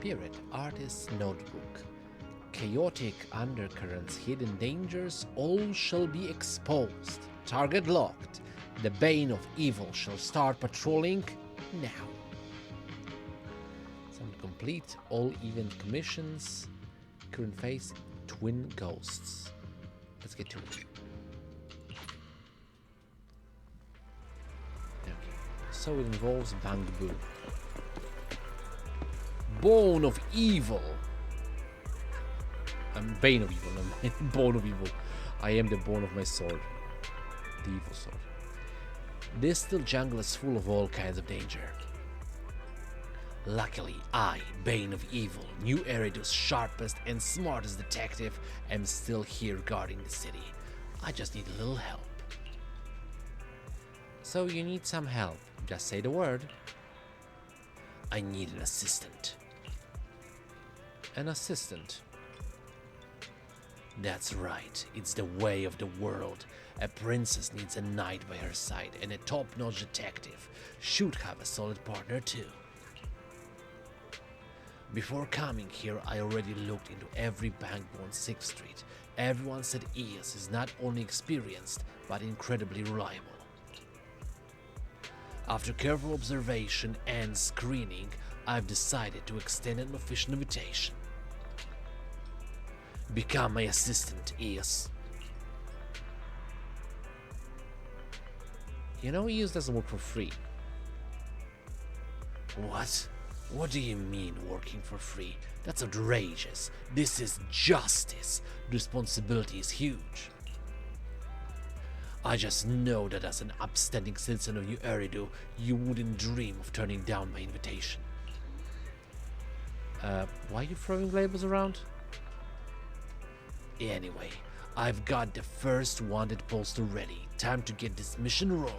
Spirit Artist's Notebook. Chaotic undercurrents, hidden dangers, all shall be exposed. Target locked. The Bane of Evil shall start patrolling now. Some complete all event commissions. Current phase, Twin Ghosts. Let's get to it. Okay. So it involves Bangbu. Bone of Evil. I'm Bane of Evil, I'm Bone of Evil. I am the bone of my sword. The evil sword. This still jungle is full of all kinds of danger. Luckily, I, Bane of Evil, New Aridan's sharpest and smartest detective, am still here guarding the city. I just need a little help. So you need some help. Just say the word. I need an assistant. An assistant? That's right, it's the way of the world. A princess needs a knight by her side, and a top-notch detective should have a solid partner too. Before coming here, I already looked into every bank on 6th Street. Everyone said Ias is not only experienced, but incredibly reliable. After careful observation and screening, I've decided to extend an official invitation. Become my assistant, Ias. You know, Ias doesn't work for free. What? What do you mean working for free? That's outrageous. This is justice. The responsibility is huge. I just know that as an upstanding citizen of New Aridan, you wouldn't dream of turning down my invitation. Why are you throwing labels around? Anyway, I've got the first wanted poster ready. Time to get this mission rolling.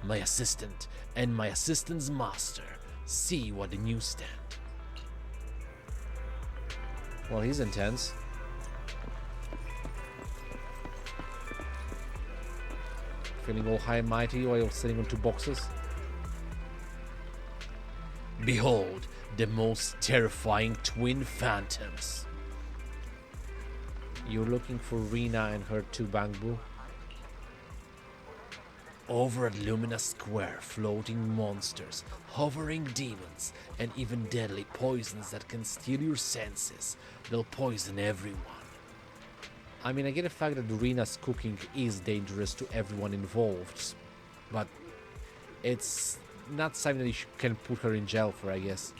My assistant and my assistant's master. See what the news stand. Well, he's intense. Feeling all high and mighty while sitting on 2 boxes. Behold, the most terrifying twin phantoms. You're looking for Rena and her 2 Bangbu? Over at Lumina Square, floating monsters, hovering demons, and even deadly poisons that can steal your senses. They'll poison everyone. I mean, I get the fact that Rena's cooking is dangerous to everyone involved, but it's not something that you can put her in jail for, I guess.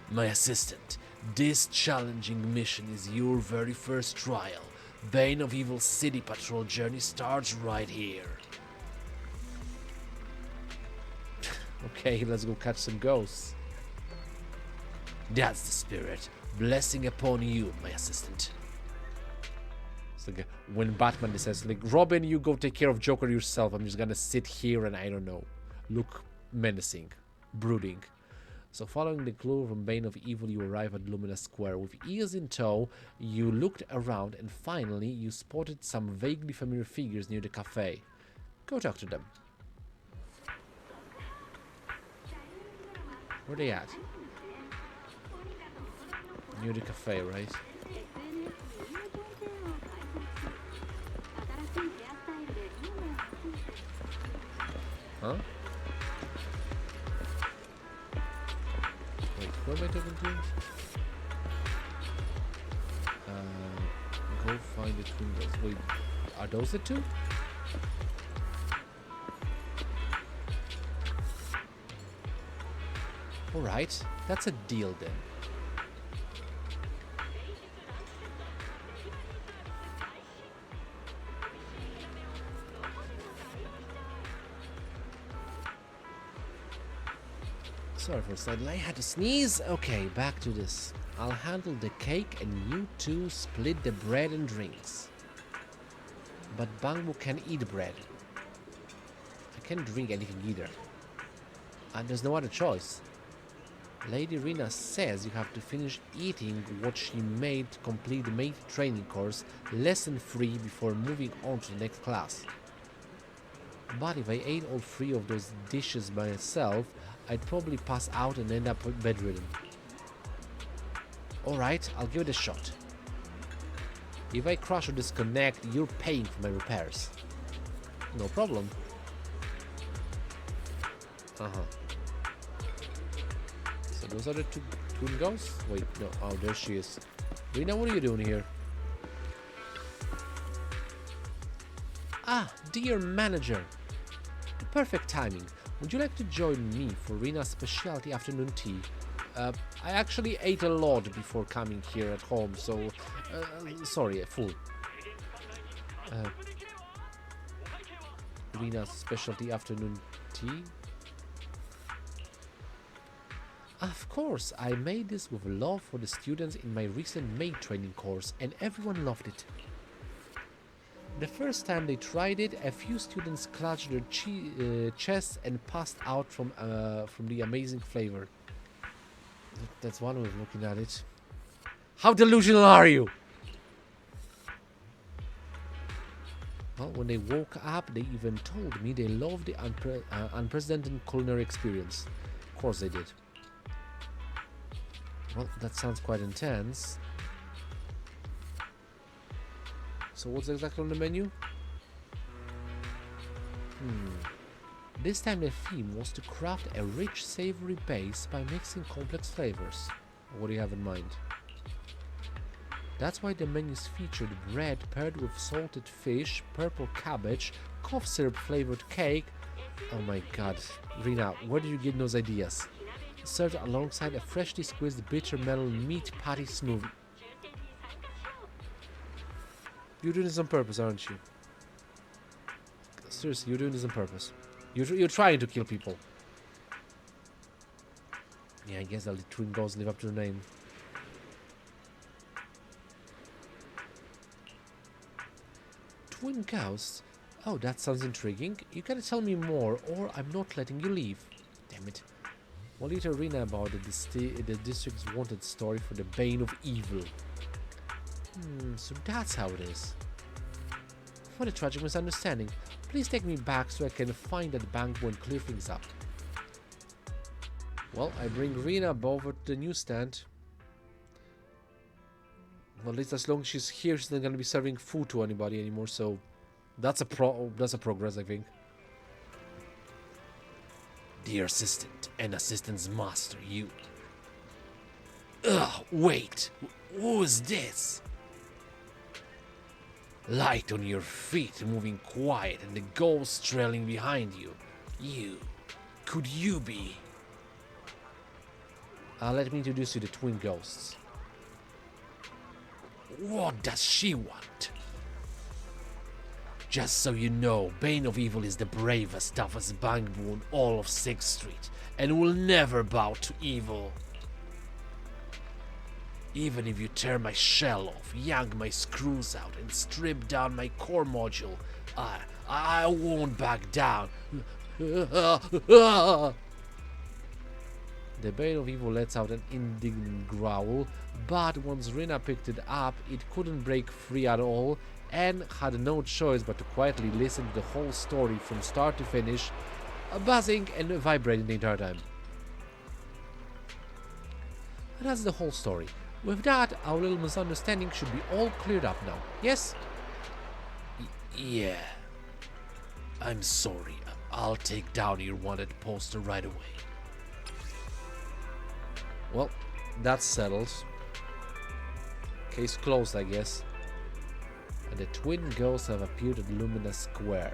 My assistant, this challenging mission is your very first trial. Bane of Evil City Patrol journey starts right here. Okay, let's go catch some ghosts. That's the spirit. Blessing upon you, my assistant. It's like when Batman says, like, Robin, you go take care of Joker yourself. I'm just gonna sit here and, I don't know, look menacing, brooding. So following the clue from Bane of Evil, you arrive at Lumina Square. With ears in tow, you looked around and finally you spotted some vaguely familiar figures near the cafe. Go talk to them. Where are they at? Near the cafe, right? Huh? Wait, who am I talking to? Go find the twin ghosts. Wait, are those the 2? Alright, that's a deal then. Sorry for a second, I had to sneeze. Okay, back to this. I'll handle the cake and you two split the bread and drinks. But Bangbu can eat bread. I can't drink anything either. And there's no other choice. Lady Rena says you have to finish eating what she made to complete the maid training course, lesson 3, before moving on to the next class. But if I ate all 3 of those dishes by myself, I'd probably pass out and end up bedridden. Alright, I'll give it a shot. If I crash or disconnect, you're paying for my repairs. No problem. So those are the two twin ghosts? Wait, no. Oh, there she is. Rena, what are you doing here? Ah, dear manager. Perfect timing. Would you like to join me for Rena's specialty afternoon tea? I actually ate a lot before coming here at home, so... sorry, a fool. Rena's specialty afternoon tea? Of course, I made this with love for the students in my recent maid training course, and everyone loved it. The first time they tried it, a few students clutched their chests and passed out from the amazing flavor. That's one way of looking at it. How delusional are you? Well, when they woke up, they even told me they loved the unprecedented culinary experience. Of course they did. Well, that sounds quite intense. So what's exactly on the menu? This time the theme was to craft a rich, savory base by mixing complex flavors. What do you have in mind? That's why the menus featured bread paired with salted fish, purple cabbage, cough syrup flavored cake. Oh my god, Rena, where did you get those ideas? Served alongside a freshly squeezed bitter melon meat patty smoothie. You're doing this on purpose, aren't you? Seriously, you're doing this on purpose. You're trying to kill people. Yeah, I guess the twin ghosts live up to the name. Twin ghosts? Oh, that sounds intriguing. You gotta tell me more, or I'm not letting you leave. Damn it. We'll later read about the district's wanted story for the bane of evil. So that's how it is. What a tragic misunderstanding. Please take me back so I can find that bank and clear things up. Well, I bring Rena over to the newsstand. Well, at least as long as she's here, she's not going to be serving food to anybody anymore, so that's a progress, I think. Dear assistant and assistant's master, you... Ugh, wait! Who is this? Light on your feet, moving quiet, and the ghost trailing behind you. Could you be? Let me introduce you to twin ghosts. What does she want? Just so you know, Bane of Evil is the bravest, toughest bangbu in all of 6th Street, and will never bow to evil. Even if you tear my shell off, yank my screws out, and strip down my core module, I won't back down. The Bane of Evil lets out an indignant growl, but once Rena picked it up, it couldn't break free at all, and had no choice but to quietly listen to the whole story from start to finish, buzzing and vibrating the entire time. And that's the whole story. With that, our little misunderstanding should be all cleared up now, yes? Yeah. I'm sorry. I'll take down your wanted poster right away. Well, that's settled. Case closed, I guess. And the twin ghosts have appeared at Lumina Square.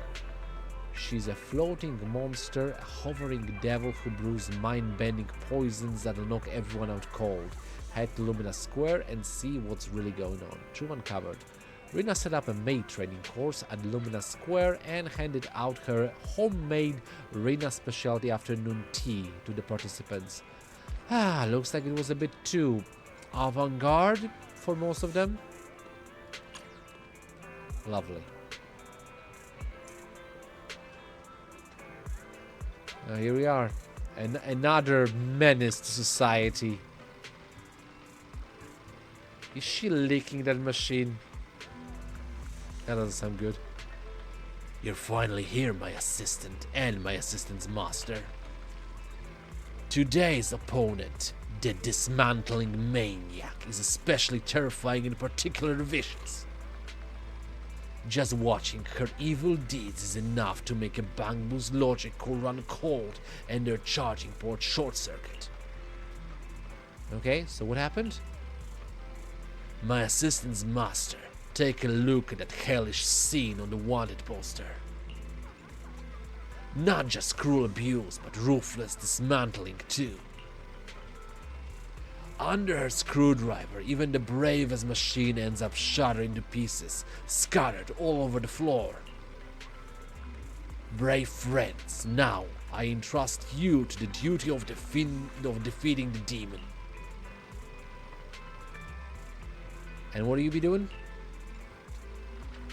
She's a floating monster, a hovering devil who brews mind-bending poisons that'll knock everyone out cold. Head to Lumina Square and see what's really going on. Truth uncovered. Rena set up a maid training course at Lumina Square and handed out her homemade Rena specialty afternoon tea to the participants. Looks like it was a bit too avant-garde for most of them. Lovely. Here we are. Another menace to society. Is she licking that machine? That doesn't sound good. You're finally here, my assistant and my assistant's master. Today's opponent, the dismantling maniac, is especially terrifying and particularly vicious. Just watching her evil deeds is enough to make a Bangbu's logic core run cold and their charging port short-circuit. Okay, so what happened? My assistant's master. Take a look at that hellish scene on the wanted poster. Not just cruel abuse, but ruthless dismantling too. Under her screwdriver, even the bravest machine ends up shattered into pieces, scattered all over the floor. Brave friends, now I entrust you to the duty of defeating the demon. And what do you be doing?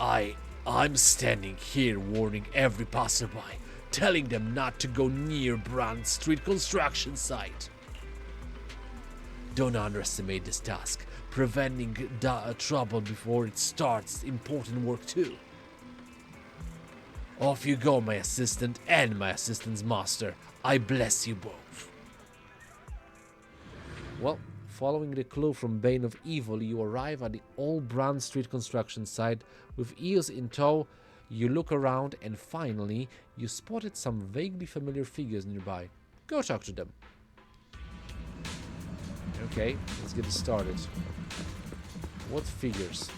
I'm standing here warning every passerby, telling them not to go near Brand Street construction site. Don't underestimate this task. Preventing trouble before it starts important work too. Off you go, my assistant and my assistant's master. I bless you both. Well, following the clue from Bane of Evil, you arrive at the old Brand Street construction site with Eos in tow. You look around and finally, you spotted some vaguely familiar figures nearby. Go talk to them. Okay, let's get it started. What figures?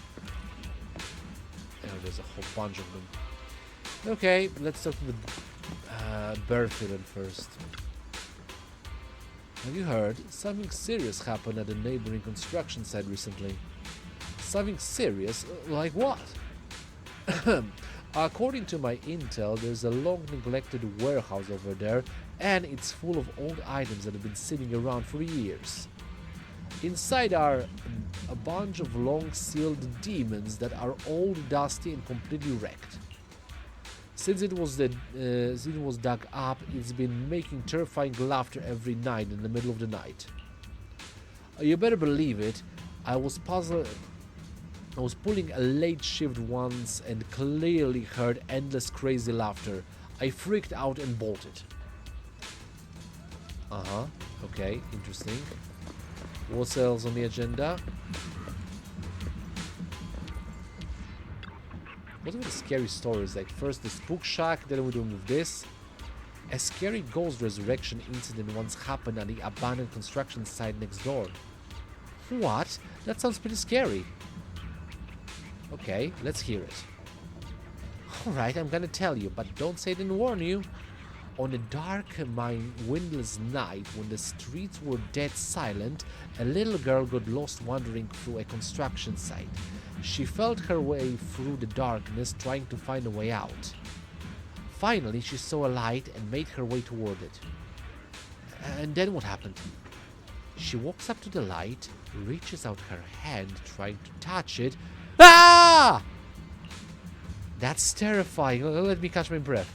Oh, there's a whole bunch of them. Okay, let's talk to the bear villain first. Have you heard? Something serious happened at a neighboring construction site recently. Something serious? Like what? According to my intel, there's a long-neglected warehouse over there, and it's full of old items that have been sitting around for years. Inside are a bunch of long-sealed demons that are old, dusty, and completely wrecked. Since it was dug up, it's been making terrifying laughter every night in the middle of the night. You better believe it. I was pulling a late shift once and clearly heard endless crazy laughter. I freaked out and bolted. Okay, interesting. What else on the agenda? What are the scary stories? Like first the spook shack, then we're doing with this. A scary ghost resurrection incident once happened at the abandoned construction site next door. What? That sounds pretty scary. Okay, let's hear it. Alright, I'm gonna tell you, but don't say I didn't warn you. On a dark, windless night, when the streets were dead silent, a little girl got lost wandering through a construction site. She felt her way through the darkness, trying to find a way out. Finally, she saw a light and made her way toward it. And then what happened? She walks up to the light, reaches out her hand, trying to touch it. Ah! That's terrifying. Let me catch my breath.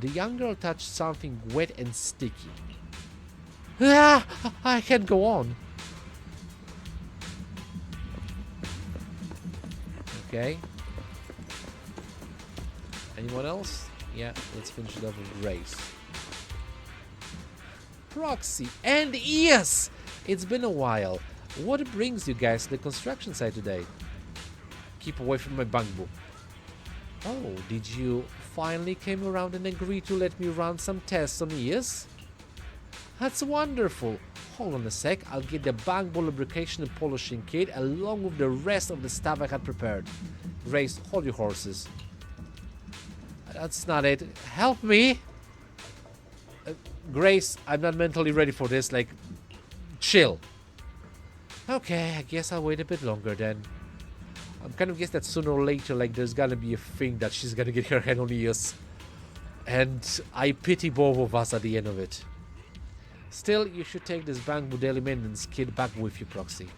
The young girl touched something wet and sticky. Ah! I can't go on. Okay. Anyone else? Yeah, let's finish it off with Grace. Proxy and yes! It's been a while. What brings you guys to the construction site today? Keep away from my bangbu. Oh, did you finally came around and agree to let me run some tests on ears? That's wonderful. Hold on a sec, I'll get the bangbu lubrication and polishing kit along with the rest of the stuff I had prepared. Grace, hold your horses. That's not it. Help me! Grace, I'm not mentally ready for this, like, chill. Okay, I guess I'll wait a bit longer then. I'm kind of guess that sooner or later, like, there's gonna be a thing that she's gonna get her head on ears. And I pity both of us at the end of it. Still, you should take this Bangbu Daily Maintenance kit back with you, Proxy.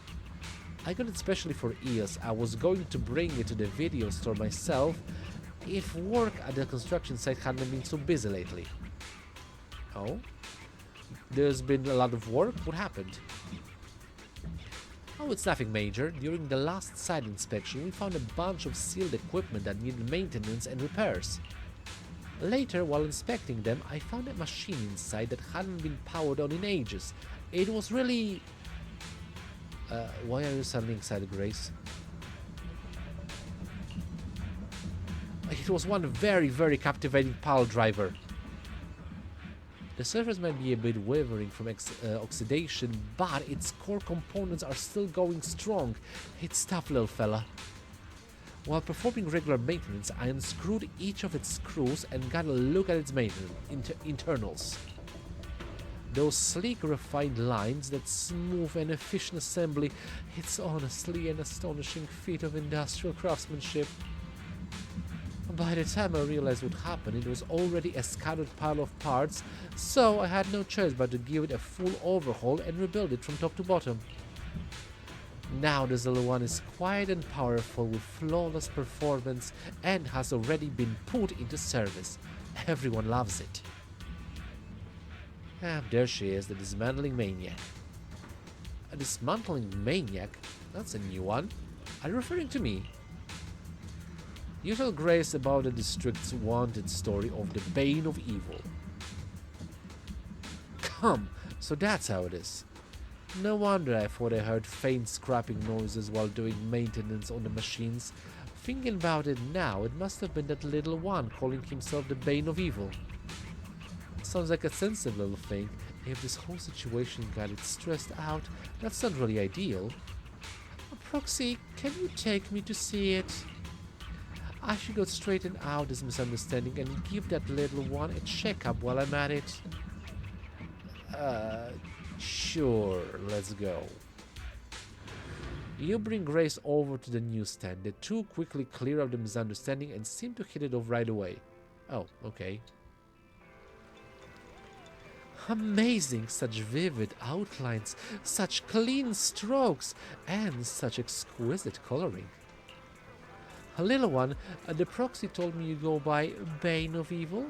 I got it specially for ears. I was going to bring it to the video store myself if work at the construction site hadn't been so busy lately. Oh? There's been a lot of work? What happened? Oh, it's nothing major. During the last site inspection, we found a bunch of sealed equipment that needed maintenance and repairs. Later, while inspecting them, I found a machine inside that hadn't been powered on in ages. It was really... why are you suddenly excited, Grace? It was one very, very captivating pile driver. The surface might be a bit wavering from oxidation, but its core components are still going strong. It's tough, little fella. While performing regular maintenance, I unscrewed each of its screws and got a look at its internals. Those sleek, refined lines, that smooth and efficient assembly, it's honestly an astonishing feat of industrial craftsmanship. By the time I realized what happened, it was already a scattered pile of parts, so I had no choice but to give it a full overhaul and rebuild it from top to bottom. Now this little one is quiet and powerful with flawless performance and has already been put into service. Everyone loves it. Ah, there she is, the dismantling maniac. A dismantling maniac? That's a new one. Are you referring to me? You tell Grace about the district's wanted story of the Bane of Evil. Come, so that's how it is. No wonder I thought I heard faint scrapping noises while doing maintenance on the machines. Thinking about it now, it must have been that little one calling himself the Bane of Evil. Sounds like a sensitive little thing. If this whole situation got it stressed out, that's not really ideal. Proxy, can you take me to see it? I should go straighten out this misunderstanding and give that little one a checkup while I'm at it. Sure, let's go. You bring Grace over to the newsstand. The two quickly clear up the misunderstanding and seem to hit it off right away. Oh, okay. Amazing, such vivid outlines, such clean strokes, and such exquisite coloring. Little one, the proxy told me you go by Bane of Evil?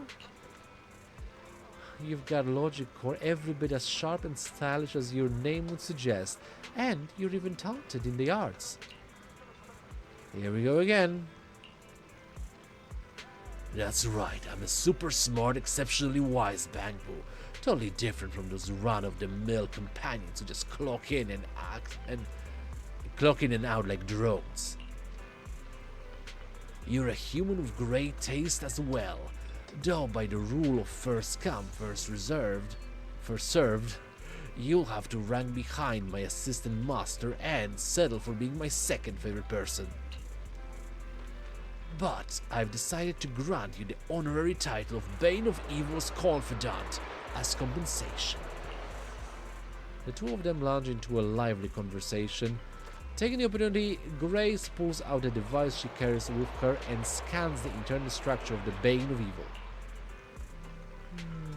You've got logic core every bit as sharp and stylish as your name would suggest, and you're even talented in the arts. Here we go again. That's right, I'm a super smart, exceptionally wise Bangbu. Totally different from those run-of-the-mill companions who just clock in and out like drones. You're a human with great taste as well, though by the rule of first come, first served, you'll have to rank behind my assistant master and settle for being my second favorite person. But I've decided to grant you the honorary title of Bane of Evil's confidant as compensation. The two of them launch into a lively conversation. Taking the opportunity, Grace pulls out a device she carries with her and scans the internal structure of the Bane of Evil.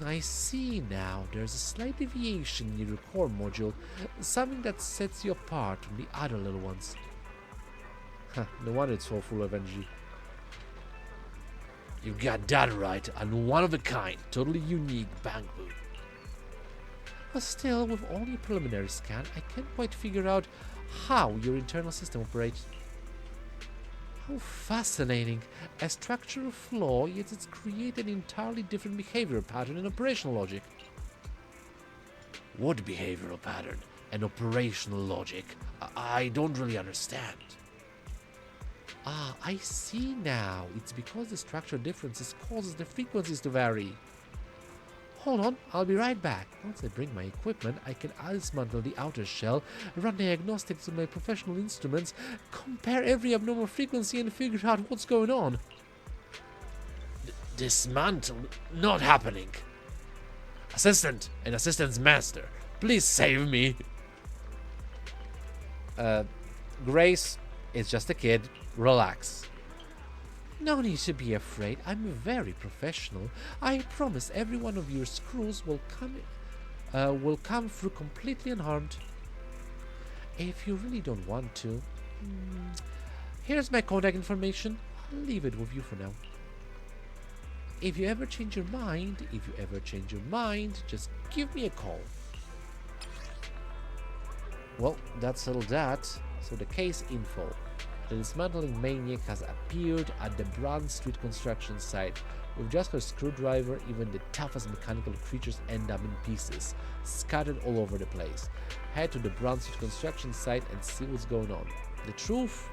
I see now. There's a slight deviation in your core module, something that sets you apart from the other little ones. No wonder it's so full of energy. You got that right, and one of a kind, totally unique Bangbu. But still, with only a preliminary scan, I can't quite figure out how your internal system operates. How fascinating. A structural flaw, yet it's created an entirely different behavioral pattern and operational logic. What behavioral pattern and operational logic? I don't really understand. Ah, I see now. It's because the structural differences causes the frequencies to vary. Hold on, I'll be right back. Once I bring my equipment, I can dismantle the outer shell, run diagnostics with my professional instruments, compare every abnormal frequency and figure out what's going on. Dismantle? Not happening. Assistant and assistant's master, please save me. Grace, it's just a kid. Relax. No need to be afraid. I'm very professional. I promise every one of your screws will come through completely unharmed. If you really don't want to, here's my contact information. I'll leave it with you for now. If you ever change your mind, just give me a call. Well, that's all that. So the case info. The dismantling maniac has appeared at the Brand Street construction site. With just her screwdriver, even the toughest mechanical creatures end up in pieces, scattered all over the place. Head to the Brunswick construction site and see what's going on. The truth?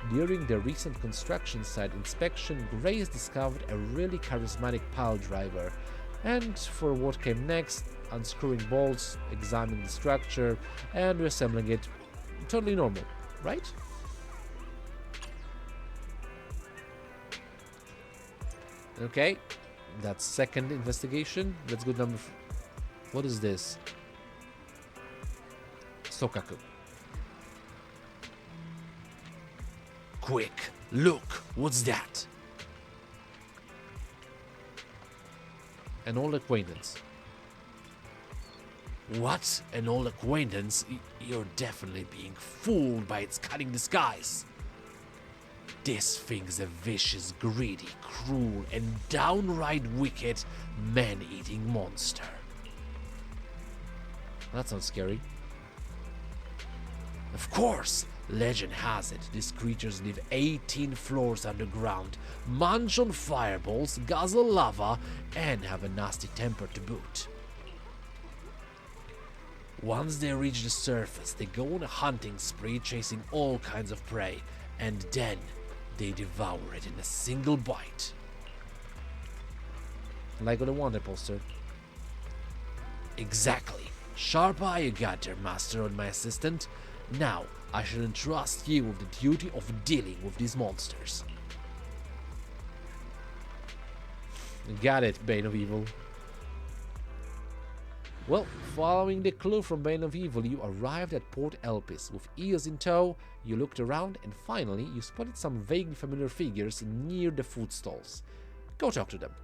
During the recent construction site inspection, Grace discovered a really charismatic pile driver. And for what came next, unscrewing bolts, examining the structure, and reassembling it. Totally normal, right? Okay, that's second investigation. Let's go number. What is this? Sokaku. Quick, look, what's that? An old acquaintance. What? An old acquaintance? You're definitely being fooled by its cunning disguise. This thing's a vicious, greedy, cruel, and downright wicked man-eating monster. That sounds scary. Of course, legend has it these creatures live 18 floors underground, munch on fireballs, guzzle lava, and have a nasty temper to boot. Once they reach the surface, they go on a hunting spree chasing all kinds of prey, and then they devour it in a single bite. Like on the Wonder poster. Exactly. Sharp eye you got there, Master, and my assistant. Now, I shall entrust you with the duty of dealing with these monsters. Got it, Bane of Evil. Well, following the clue from Bane of Evil, you arrived at Port Elpis. With ears in tow, you looked around and finally you spotted some vaguely familiar figures near the food stalls. Go talk to them.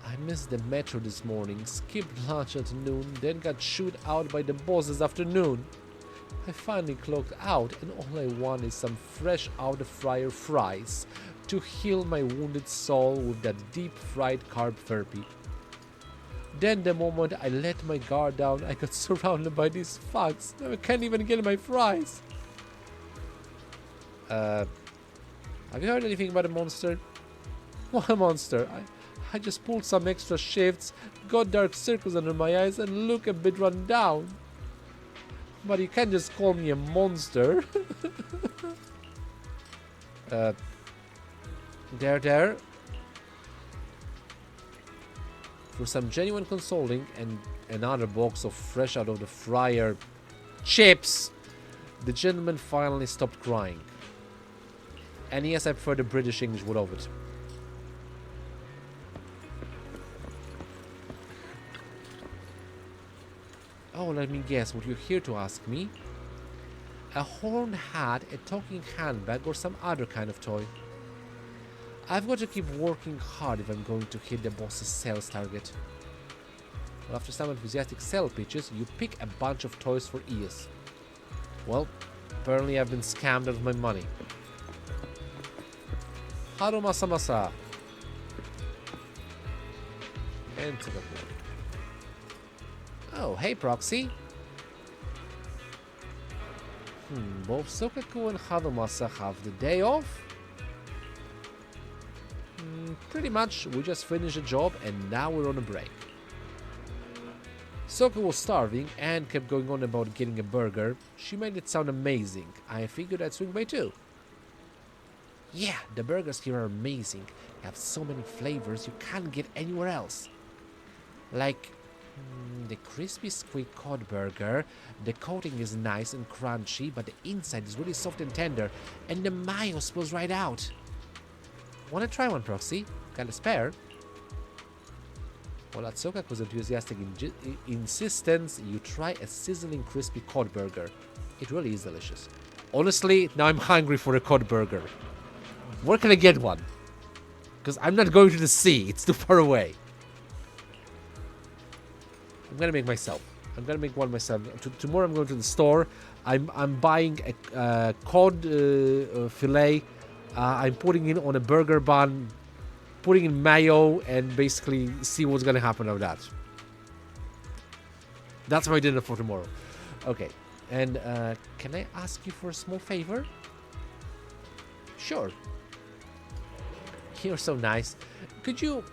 I missed the metro this morning, skipped lunch at noon, then got chewed out by the boss this afternoon. I finally clocked out and all I want is some fresh out the fryer fries to heal my wounded soul with that deep fried carb therapy. Then the moment I let my guard down, I got surrounded by these fucks. I can't even get my fries. Have you heard anything about a monster? What a monster? I just pulled some extra shifts, got dark circles under my eyes, and look a bit run down. But you can't just call me a monster. There. For some genuine consoling and another box of fresh out of the fryer chips, the gentleman finally stopped crying. And yes, I prefer the British English word of it. Oh, let me guess what you're here to ask me. A horned hat, a talking handbag, or some other kind of toy. I've got to keep working hard if I'm going to hit the boss's sales target. Well, after some enthusiastic sale pitches, you pick a bunch of toys for ears. Well, apparently I've been scammed out of my money. Haru Masamasa. And Tsukaku. Oh, hey Proxy. Both Sokaku and Harumasa have the day off? Pretty much, we just finished a job and now we're on a break. Soka was starving and kept going on about getting a burger. She made it sound amazing. I figured I'd swing by too. Yeah, the burgers here are amazing. They have so many flavors you can't get anywhere else. Like the crispy squeak cod burger. The coating is nice and crunchy, but the inside is really soft and tender, and the mayo spills right out. Wanna try one, Proxy? Got a spare? Well, at Sokaku's enthusiastic insistence, you try a sizzling crispy cod burger. It really is delicious. Honestly, now I'm hungry for a cod burger. Where can I get one? Because I'm not going to the sea, it's too far away. I'm gonna make myself. I'm gonna make one myself. Tomorrow I'm going to the store. I'm buying a cod fillet. I'm putting it on a burger bun, putting in mayo, and basically see what's gonna happen of that. That's my dinner for tomorrow. Okay. And can I ask you for a small favor? Sure. You're so nice. Could you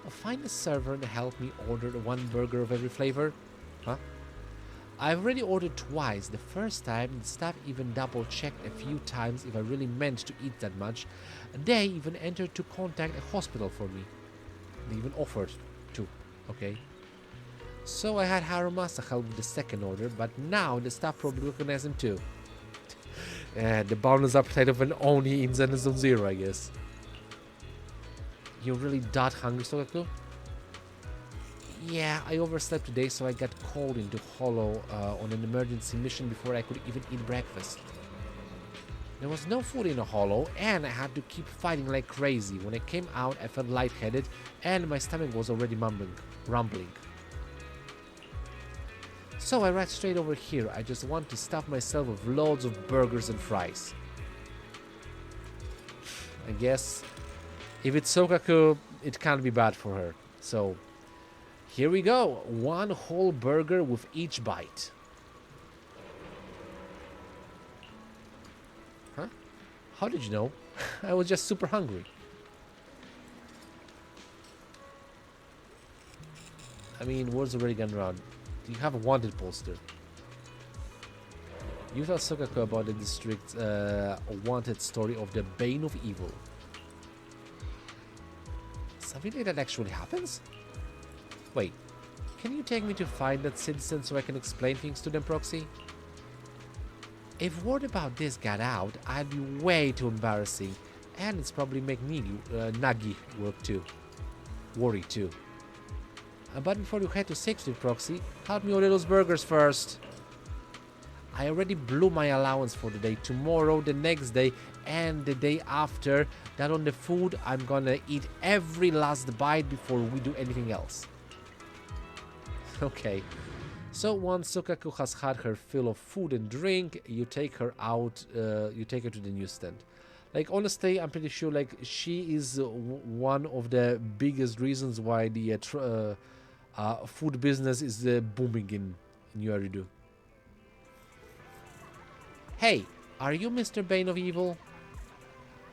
find a server and help me order one burger of every flavor? Huh? I've already ordered twice. The first time, the staff even double-checked a few times if I really meant to eat that much. They even entered to contact a hospital for me. They even offered to, okay? So I had Harumasa help with the second order, but now the staff probably recognize him too. The boundless appetite of an Oni in Zenizone Zero, I guess. You're really that hungry, Sokaku? Yeah, I overslept today, so I got called into Hollow on an emergency mission before I could even eat breakfast. There was no food in the Hollow, and I had to keep fighting like crazy. When I came out, I felt lightheaded, and my stomach was already rumbling. So I ran straight over here. I just want to stuff myself with loads of burgers and fries. I guess if it's Sokaku, it can't be bad for her. So here we go. One whole burger with each bite. Huh? How did you know? I was just super hungry. I mean, word's already gone around. You have a wanted poster. You tell Sokaku about the district wanted story of the Bane of Evil. Something like that actually happens? Wait, can you take me to find that citizen so I can explain things to them, Proxy? If word about this got out, I'd be way too embarrassing, and it's probably make me Nagi worry too. But before you head to 60, Proxy, help me order those burgers first. I already blew my allowance for the day. Tomorrow, the next day, and the day after. That on the food, I'm gonna eat every last bite before we do anything else. Okay. So once Sokaku has had her fill of food and drink, you take her out, you take her to the newsstand. Like, honestly, I'm pretty sure, like, she is one of the biggest reasons why the food business is booming in New Aridan. Hey, are you Mr. Bane of Evil?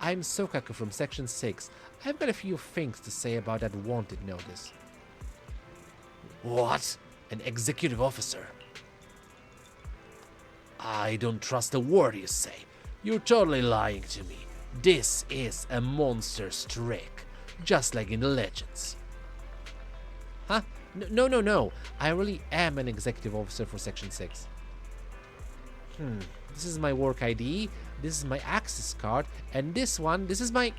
I'm Sokaku from Section 6. I've got a few things to say about that wanted notice. What? An executive officer? I don't trust a word you say. You're totally lying to me. This is a monster's trick, just like in the legends. Huh? No. I really am an executive officer for Section 6. This is my work ID, this is my access card, and this is my...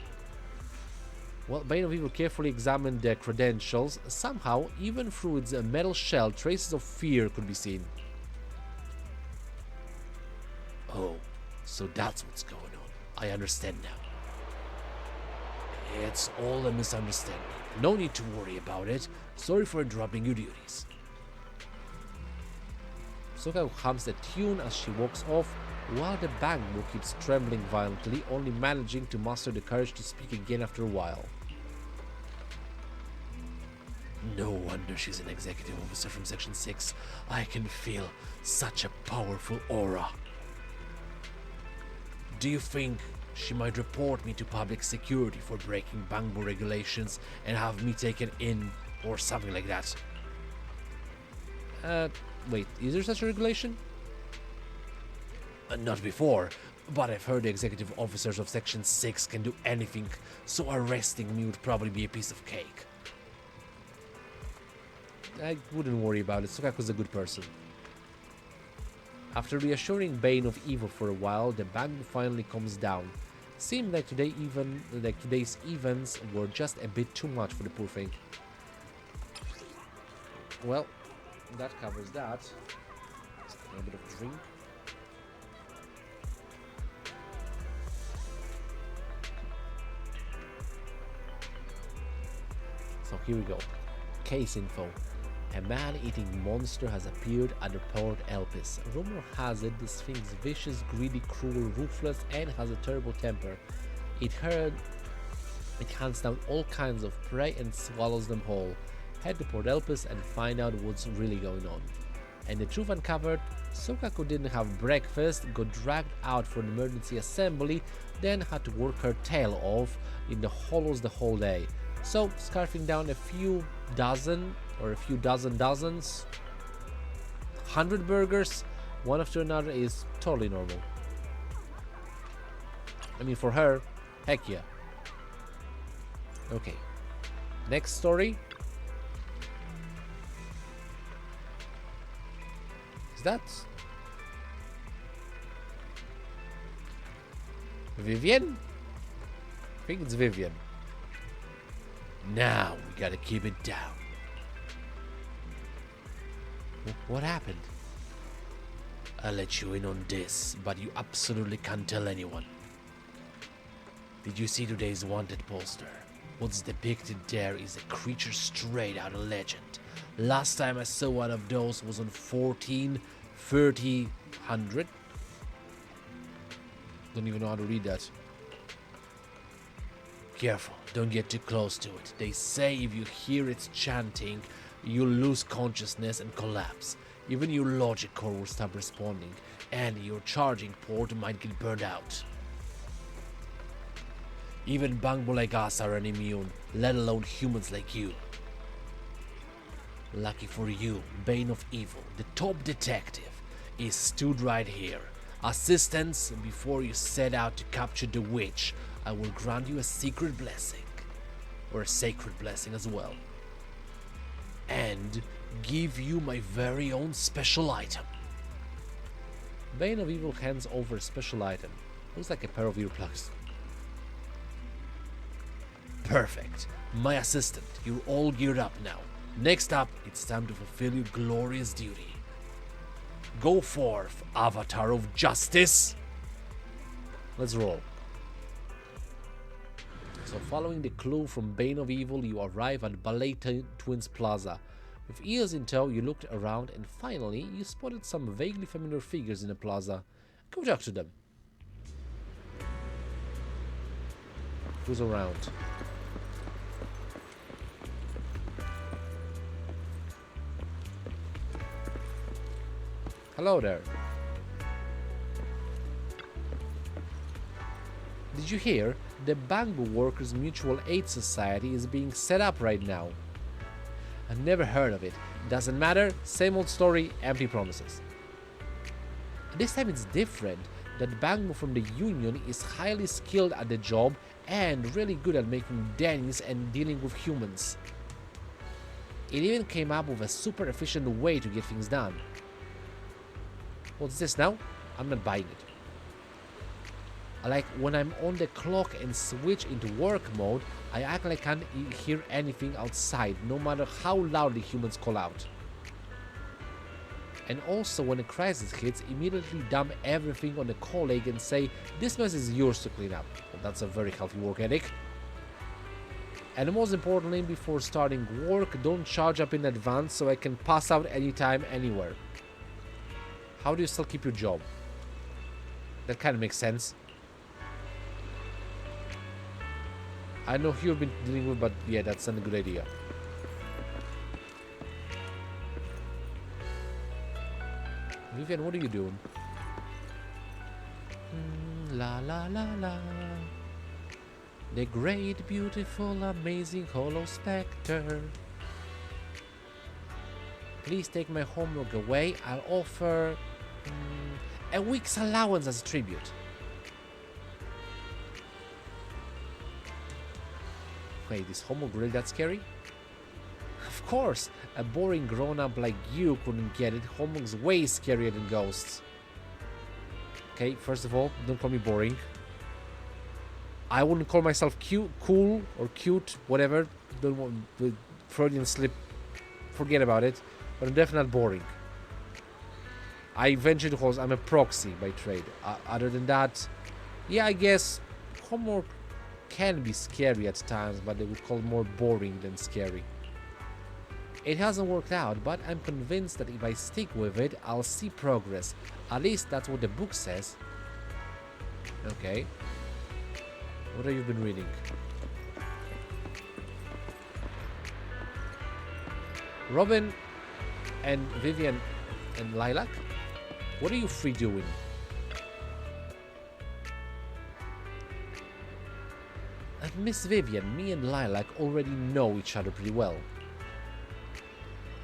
Well, Bane of Evil carefully examined their credentials. Somehow, even through its metal shell, traces of fear could be seen. Oh, so that's what's going on. I understand now. It's all a misunderstanding. No need to worry about it. Sorry for interrupting your duties. Sokaku hums a tune as she walks off, while the bangbo keeps trembling violently, only managing to muster the courage to speak again after a while. No wonder she's an executive officer from Section 6. I can feel such a powerful aura. Do you think she might report me to public security for breaking bangbo regulations and have me taken in or something like that? Wait, is there such a regulation? Not before, but I've heard the executive officers of Section 6 can do anything, so arresting me would probably be a piece of cake. I wouldn't worry about it. Sokaku's a good person. After reassuring Bane of Evil for a while, the bangbo finally comes down. Seemed like today's events were just a bit too much for the poor thing. Well, that covers that. Just a little bit of drink. So here we go. Case info. A man-eating monster has appeared at the Port Elpis. Rumor has it this thing is vicious, greedy, cruel, ruthless, and has a terrible temper. It hunts down all kinds of prey and swallows them whole. Head to Port Elpis and find out what's really going on. And the truth uncovered, Sokaku didn't have breakfast, got dragged out for an emergency assembly, then had to work her tail off in the hollows the whole day. So, scarfing down a few dozen, or a few dozens, 100 burgers, one after another is totally normal. I mean, for her, heck yeah. Okay, next story. Is that Vivian? I think it's Vivian. Now we gotta keep it down. What happened? I'll let you in on this, but you absolutely can't tell anyone. Did you see today's wanted poster? What's depicted there is a creature straight out of legend. Last time I saw one of those was on 1430. Don't even know how to read that. Careful, don't get too close to it. They say if you hear its chanting, you'll lose consciousness and collapse. Even your logic core will stop responding, and your charging port might get burned out. Even Bangbo like us are immune, let alone humans like you. Lucky for you, Bane of Evil, the top detective, is stood right here. Assistance before you set out to capture the witch. I will grant you a secret blessing, or a sacred blessing as well, and give you my very own special item. Bane of Evil hands over a special item. Looks like a pair of earplugs. Perfect. My assistant, you're all geared up now. Next up, it's time to fulfill your glorious duty. Go forth, Avatar of Justice! Let's roll. So following the clue from Bane of Evil, you arrive at Ballet Twins Plaza. With ears in tow, you looked around and finally, you spotted some vaguely familiar figures in the plaza. Go talk to them. Who's around? Hello there. Did you hear? The Bangbu Workers Mutual Aid Society is being set up right now. I've never heard of it. Doesn't matter, same old story, empty promises. This time it's different. That Bangbu from the union is highly skilled at the job and really good at making dents and dealing with humans. It even came up with a super efficient way to get things done. What's this now? I'm not buying it. Like when I'm on the clock and switch into work mode, I act like I can't hear anything outside, no matter how loudly humans call out. And also when a crisis hits, immediately dump everything on a colleague and say, this mess is yours to clean up. Well, that's a very healthy work ethic. And most importantly, before starting work, don't charge up in advance so I can pass out anytime, anywhere. How do you still keep your job? That kind of makes sense. I know who you've been dealing with, but yeah, that's not a good idea. Vivian, what are you doing? La la la la. The great, beautiful, amazing Hollow Spectre. Please take my homework away. I'll offer a week's allowance as a tribute. Wait, is homework really that scary? Of course, a boring grown-up like you couldn't get it. Homework's way scarier than ghosts. Okay, first of all, don't call me boring. I wouldn't call myself cute, cool, or cute, whatever. Don't want the Freudian slip. Forget about it. But I'm definitely not boring. I venture to host. I'm a proxy by trade. Other than that, yeah, I guess homework can be scary at times, but they would call it more boring than scary. It hasn't worked out, but I'm convinced that if I stick with it, I'll see progress. At least that's what the book says. Okay. What have you been reading? Robin and Vivian and Lilac? What are you three doing? Miss Vivian, me and Lilac already know each other pretty well.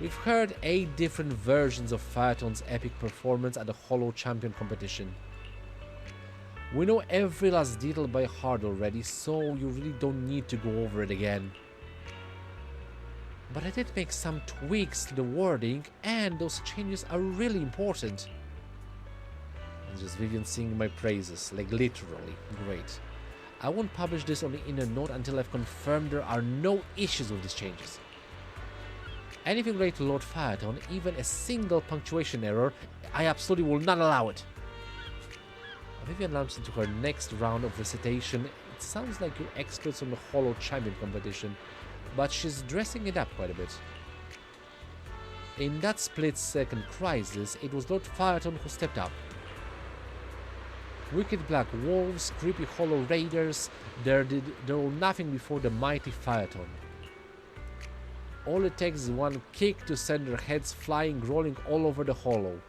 We've heard 8 different versions of Phaeton's epic performance at the Hollow Champion competition. We know every last detail by heart already, so you really don't need to go over it again. But I did make some tweaks to the wording, and those changes are really important. And just Vivian singing my praises, like literally. Great. I won't publish this on the inner note until I've confirmed there are no issues with these changes. Anything related to Lord Phaeton, even a single punctuation error, I absolutely will not allow it. Vivian launches into her next round of recitation. It sounds like you're experts on the Hollow Champion competition, but she's dressing it up quite a bit. In that split-second crisis, it was Lord Phaeton who stepped up. Wicked black wolves, creepy hollow raiders, they were nothing before the mighty Phaeton. All it takes is one kick to send their heads flying, rolling all over the hollow.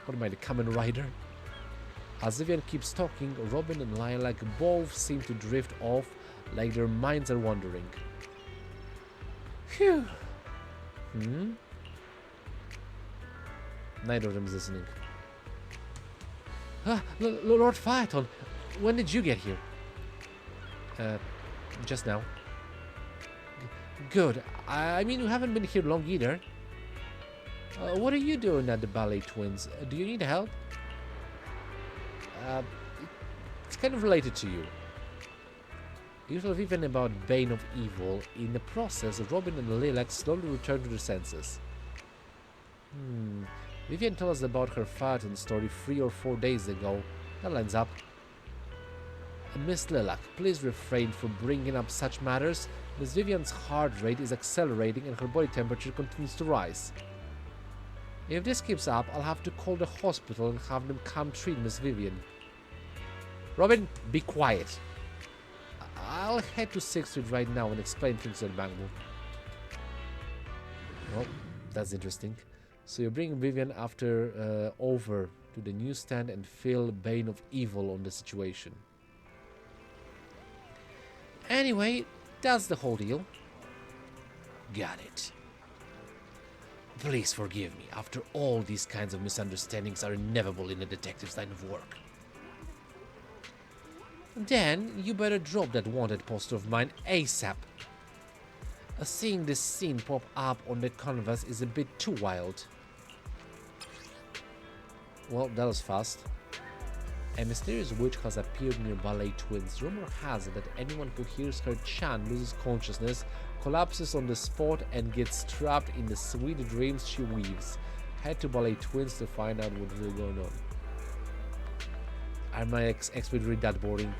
What am I, the Kamen Rider? As Vivian keeps talking, Robin and Lilac both seem to drift off, like their minds are wandering. Phew. Neither of them is listening. Lord Phaeton, when did you get here? Just now. Good. I mean, you haven't been here long either. What are you doing at the Ballet Twins? Do you need help? It's kind of related to you. You tell Vivian about Bane of Evil. In the process, Robin and Lilac slowly return to their senses. Vivian told us about her Phaeton story 3 or 4 days ago. That lines up. Miss Lilac, please refrain from bringing up such matters. Miss Vivian's heart rate is accelerating and her body temperature continues to rise. If this keeps up, I'll have to call the hospital and have them come treat Miss Vivian. Robin, be quiet. I'll head to 6th Street right now and explain things to the Bangbo. Well, that's interesting. So you bring Vivian over to the newsstand and feel Bane of Evil on the situation. Anyway, that's the whole deal. Got it. Please forgive me. After all, these kinds of misunderstandings are inevitable in a detective's line of work. Then, you better drop that wanted poster of mine ASAP. Seeing this scene pop up on the canvas is a bit too wild. Well, that was fast. A mysterious witch has appeared near Ballet Twins. Rumor has it that anyone who hears her chant loses consciousness, collapses on the spot, and gets trapped in the sweet dreams she weaves. Head to Ballet Twins to find out what's really going on. Are my expert really that boring?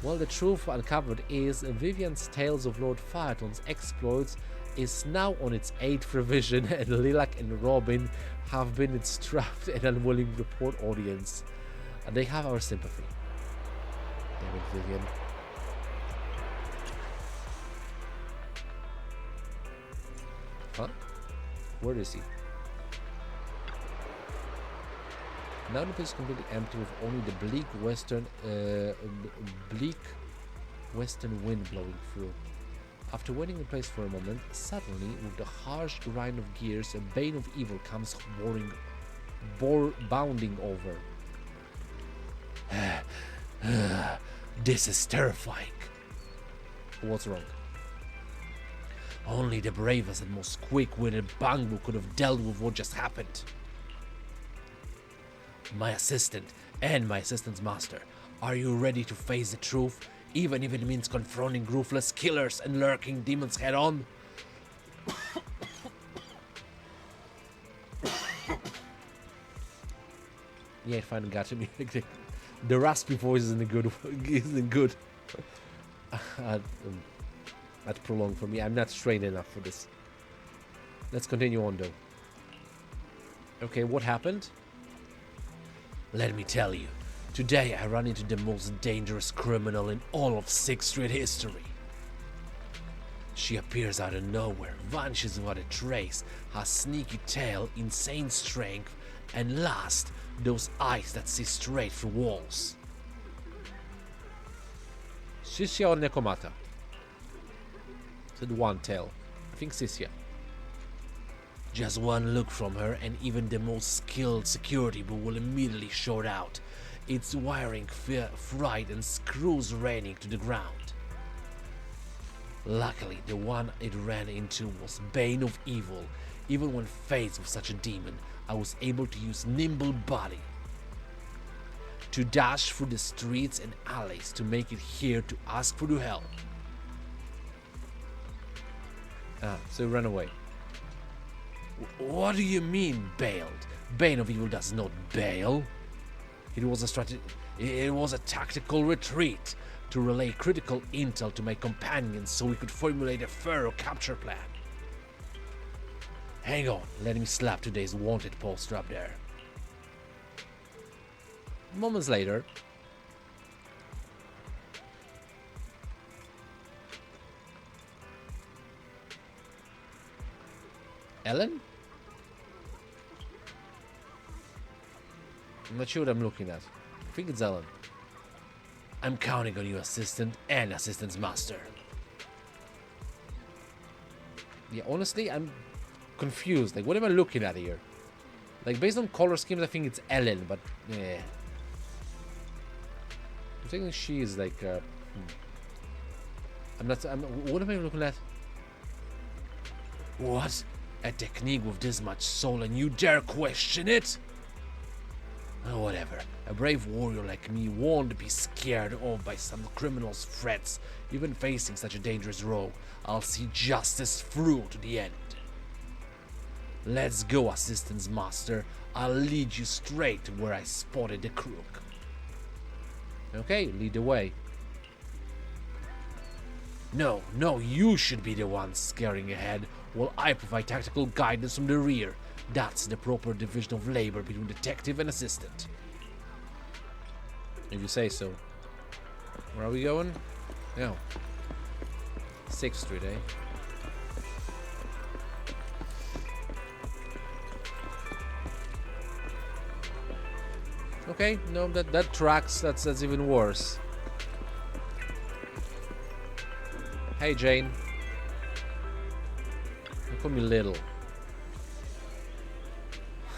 Well, the truth uncovered is Vivian's Tales of Lord Phaeton's exploits is now on its 8th revision, and Lilac and Robin have been its trapped and unwilling report audience. And they have our sympathy. Damn it, Vivian. Huh? Where is he? Now the place is completely empty with only the bleak western wind blowing through. After waiting in place for a moment, suddenly, with the harsh grind of gears, a Bane of Evil comes bounding over. This is terrifying. What's wrong? Only the bravest and most quick-witted Bangbu could have dealt with what just happened. My assistant and my assistant's master, are you ready to face the truth, even if it means confronting ruthless killers and lurking demons head-on? Yeah, it finally got to me. The raspy voice isn't good. That's prolonged for me. I'm not trained enough for this. Let's continue on, though. Okay, what happened? Let me tell you, today I ran into the most dangerous criminal in all of 6th Street history. She appears out of nowhere, vanishes without a trace, has sneaky tail, insane strength, and last, those eyes that see straight through walls. Sisya or Nekomata? Said one tail. I think Sisya. Just one look from her and even the most skilled security will immediately short out, its wiring fried and screws raining to the ground. Luckily, the one it ran into was Bane of Evil. Even when faced with such a demon, I was able to use nimble body to dash through the streets and alleys to make it here to ask for the help. Ah, so he ran away. What do you mean, bailed? Bane of Evil does not bail. It was a tactical retreat to relay critical intel to my companions so we could formulate a thorough capture plan. Hang on, let me slap today's wanted poster up there. Moments later, Ellen? I'm not sure what I'm looking at. I think it's Ellen. I'm counting on you, assistant and assistant's master. Yeah, honestly, I'm confused. Like, what am I looking at here? Like, based on color schemes, I think it's Ellen, but yeah. I'm thinking she is like. What am I looking at? What? A technique with this much soul and you dare question it? Oh, whatever. A brave warrior like me won't be scared off by some criminal's threats. Even facing such a dangerous rogue, I'll see justice through to the end. Let's go, assistant's master. I'll lead you straight to where I spotted the crook. Okay, lead the way. No, you should be the one scaring ahead, while I provide tactical guidance from the rear. That's the proper division of labor between detective and assistant. If you say so. Where are we going? No. 6th Street, eh? Okay, no, that tracks. That's even worse. Hey, Jane. Don't call me little.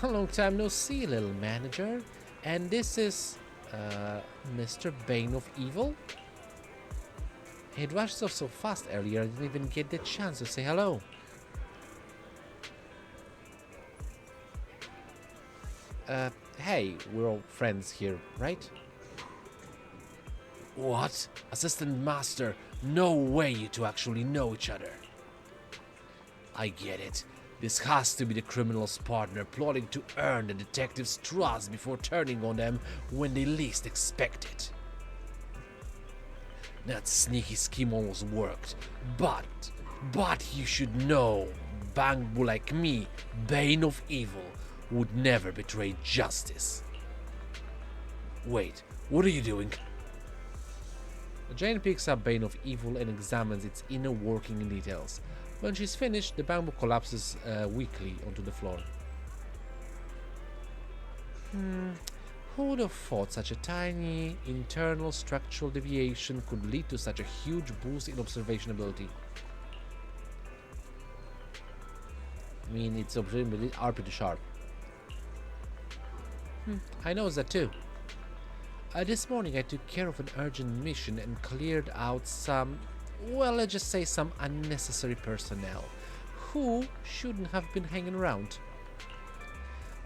A long time no see, little manager. And this is, Mr. Bane of Evil? He rushed off so fast earlier, I didn't even get the chance to say hello. Hey, we're all friends here, right? What? Assistant Master, no way you two actually know each other. I get it. This has to be the criminal's partner plotting to earn the detective's trust before turning on them when they least expect it. That sneaky scheme almost worked, but you should know, Bangbu like me, Bane of Evil, would never betray justice. Wait, what are you doing? Jane picks up Bane of Evil and examines its inner working details. When she's finished, the bamboo collapses weakly onto the floor. Who would have thought such a tiny internal structural deviation could lead to such a huge boost in observation ability? I mean, its observation ability are pretty sharp. I noticed that too. This morning I took care of an urgent mission and cleared out some, well, let's just say some unnecessary personnel who shouldn't have been hanging around.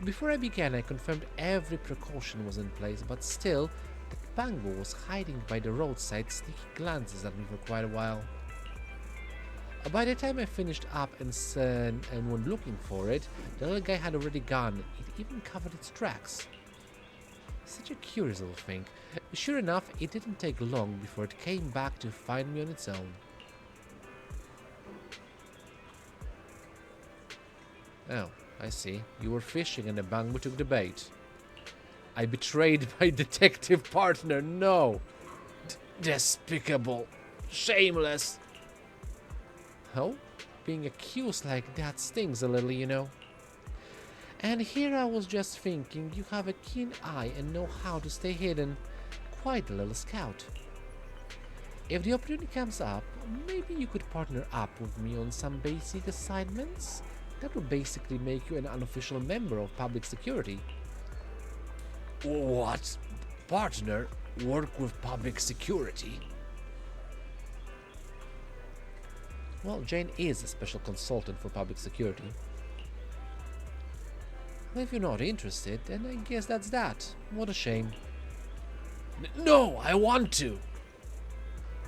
Before I began, I confirmed every precaution was in place, but still, that Bango was hiding by the roadside, sneaking glances at me for quite a while. By the time I finished up and went looking for it, the little guy had already gone. It even covered its tracks. Such a curious little thing. Sure enough, it didn't take long before it came back to find me on its own. Oh, I see. You were fishing and the bamboo took the bait. I betrayed my detective partner. No. Despicable. Shameless. Oh? Being accused like that stings a little, you know. And here I was just thinking you have a keen eye and know how to stay hidden. Quite a little scout. If the opportunity comes up, maybe you could partner up with me on some basic assignments? That would basically make you an unofficial member of public security. What? Partner? Work with public security? Well, Jane is a special consultant for public security. If you're not interested, then I guess that's that. What a shame. No, I want to!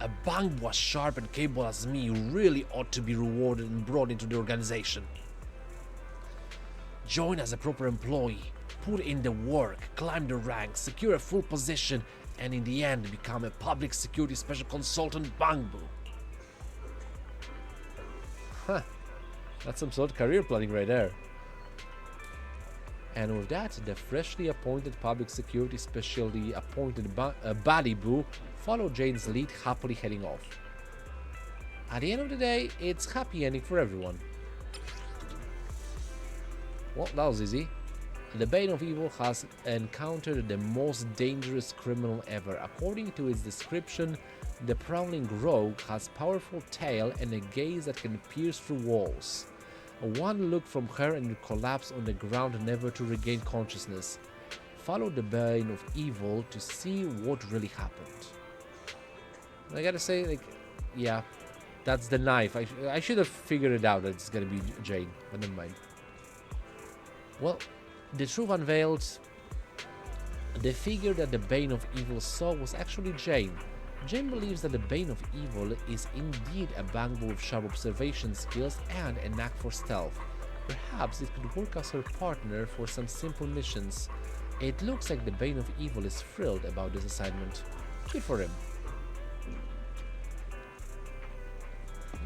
A bangbu as sharp and capable as me really ought to be rewarded and brought into the organization. Join as a proper employee, put in the work, climb the ranks, secure a full position, and in the end become a public security special consultant bangbu. Huh. That's some sort of career planning right there. And with that, the freshly appointed public security specially appointed Balibu followed Jane's lead, happily heading off. At the end of the day, it's happy ending for everyone. Well, that was easy. The Bane of Evil has encountered the most dangerous criminal ever. According to its description, the prowling rogue has powerful tail and a gaze that can pierce through walls. One look from her and you collapse on the ground, never to regain consciousness. Follow the Bane of Evil to see what really happened. I gotta say, like, yeah, that's the knife. I should have figured it out that it's gonna be Jane, but never mind. Well, the truth unveiled. The figure that the Bane of Evil saw was actually Jane. Jane believes that the Bane of Evil is indeed a bangbu with sharp observation skills and a knack for stealth. Perhaps it could work as her partner for some simple missions. It looks like the Bane of Evil is thrilled about this assignment. Good for him.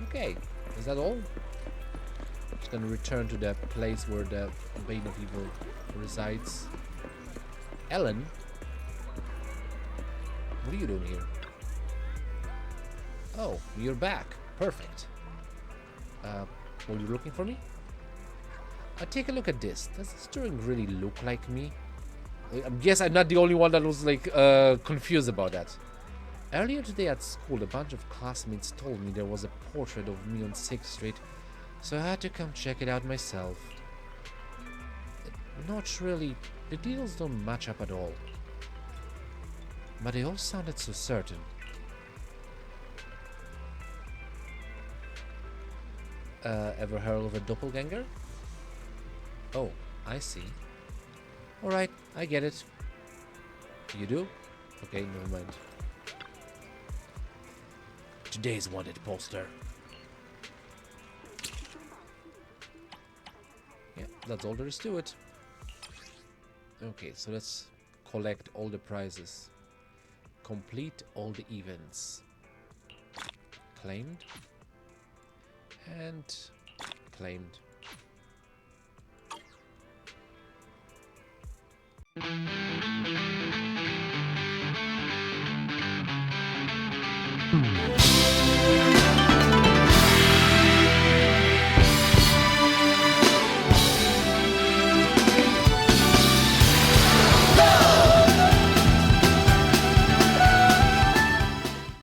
Okay, is that all? Just gonna return to the place where the Bane of Evil resides. Ellen? What are you doing here? Oh, you're back. Perfect. Were you looking for me? Take a look at this. Does this drawing really look like me? I guess I'm not the only one that was like confused about that. Earlier today at school, a bunch of classmates told me there was a portrait of me on 6th Street, so I had to come check it out myself. Not really. The details don't match up at all. But they all sounded so certain. Ever heard of a doppelganger? Oh, I see. Alright, I get it. You do? Okay, never mind. Today's wanted poster. Yeah, that's all there is to it. Okay, so let's collect all the prizes. Complete all the events. Claimed. And claimed.